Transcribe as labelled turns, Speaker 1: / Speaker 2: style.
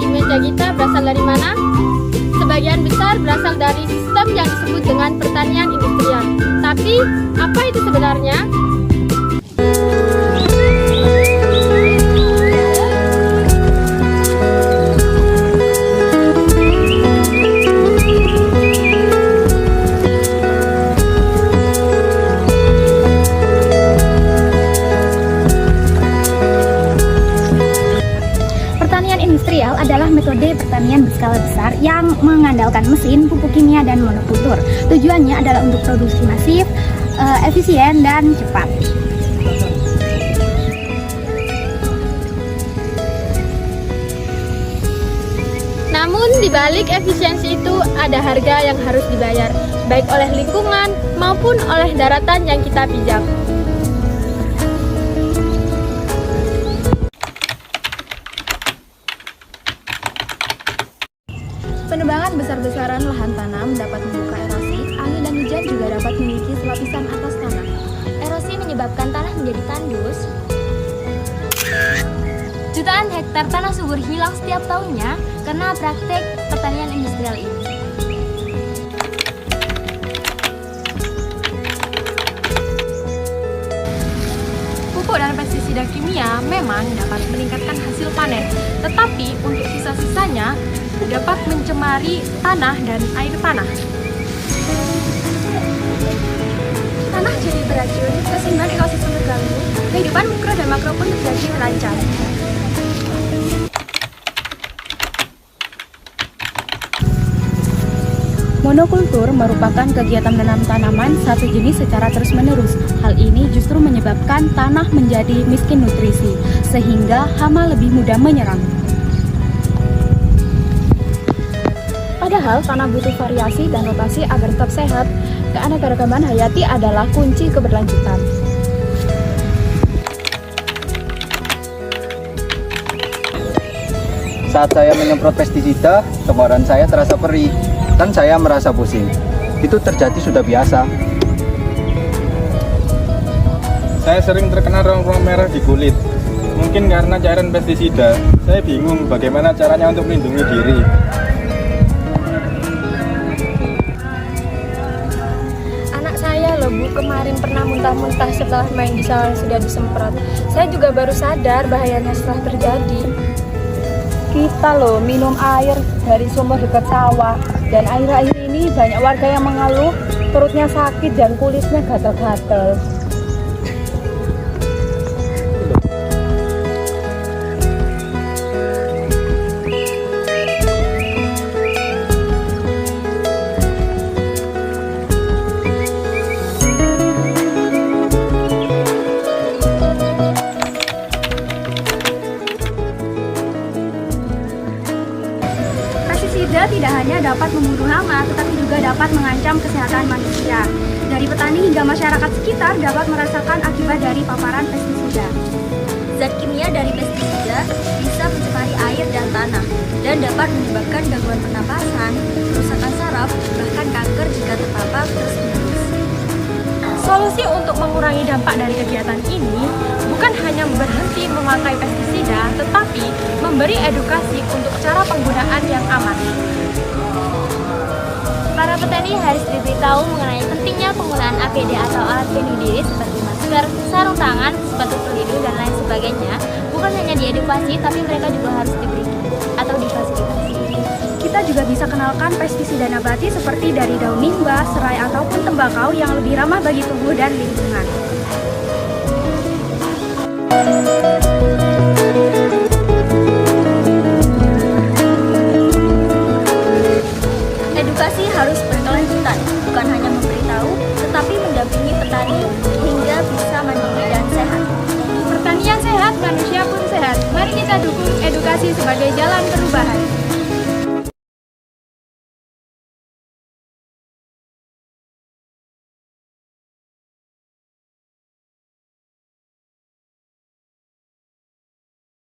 Speaker 1: di meja kita berasal dari mana? Sebagian besar berasal dari sistem yang disebut dengan pertanian industrial. Tapi, apa itu sebenarnya?
Speaker 2: Industrial adalah metode pertanian berskala besar yang mengandalkan mesin, pupuk kimia, dan monokultur. Tujuannya adalah untuk produksi masif, efisien, dan cepat.
Speaker 1: Namun di balik efisiensi itu ada harga yang harus dibayar, baik oleh lingkungan maupun oleh daratan yang kita pijak.
Speaker 3: Penebangan besar-besaran lahan tanam dapat membuka erosi, angin dan hujan juga dapat memiliki lapisan atas tanah.
Speaker 4: Erosi menyebabkan tanah menjadi tandus. Jutaan hektar tanah subur hilang setiap tahunnya karena praktek pertanian industrial ini.
Speaker 3: Pupuk dan pestisida kimia memang dapat meningkatkan hasil panen, tetapi untuk sisa-sisanya dapat mencemari tanah dan air tanah. Tanah jadi beracun, keseimbangan ekosistem terganggu, kehidupan mikro dan makro pun terjadi lancar.
Speaker 2: Monokultur merupakan kegiatan menanam tanaman satu jenis secara terus-menerus. Hal ini justru menyebabkan tanah menjadi miskin nutrisi, sehingga hama lebih mudah menyerang. Padahal tanah butuh variasi dan rotasi agar tetap sehat. Keanekaragaman hayati adalah kunci keberlanjutan.
Speaker 5: Saat saya menyemprot pestisida, tenggorokan saya terasa perih dan saya merasa pusing. Itu terjadi sudah biasa.
Speaker 6: Saya sering terkena ronggong merah di kulit. Mungkin karena cairan pestisida. Saya bingung bagaimana caranya untuk melindungi diri.
Speaker 3: Bu, kemarin pernah muntah-muntah setelah main di sawah yang sudah disemprot. Saya juga baru sadar bahayanya setelah terjadi.
Speaker 2: Kita minum air dari sumber dekat sawah, dan akhir-akhir ini banyak warga yang mengeluh perutnya sakit dan kulitnya gatal-gatal.
Speaker 3: Pestisida tidak hanya dapat membunuh hama, tetapi juga dapat mengancam kesehatan manusia. Dari petani hingga masyarakat sekitar dapat merasakan akibat dari paparan pestisida.
Speaker 4: Zat kimia dari pestisida bisa mencemari air dan tanah dan dapat menyebabkan gangguan pernapasan, kerusakan saraf, bahkan kanker jika terpapar terus-menerus.
Speaker 3: Solusi untuk mengurangi dampak dari kegiatan ini bukan hanya berhenti memakai pestisida, tetapi memberi edukasi untuk cara penggunaan yang aman.
Speaker 4: Para petani harus diberitahu mengenai pentingnya penggunaan APD atau alat pelindung diri seperti masker, sarung tangan, sepatu pelindung, dan lain sebagainya. Bukan hanya diedukasi, tapi mereka juga harus diberi atau difasilitasi.
Speaker 3: Kita juga bisa kenalkan pestisida nabati seperti dari daun minggu, serai, ataupun tembakau yang lebih ramah bagi tubuh dan lingkungan.
Speaker 4: Edukasi harus berkelanjutan, bukan hanya memberitahu, tetapi mendampingi petani hingga bisa mandiri dan sehat.
Speaker 3: Pertanian sehat, manusia pun sehat. Mari kita dukung edukasi sebagai jalan perubahan.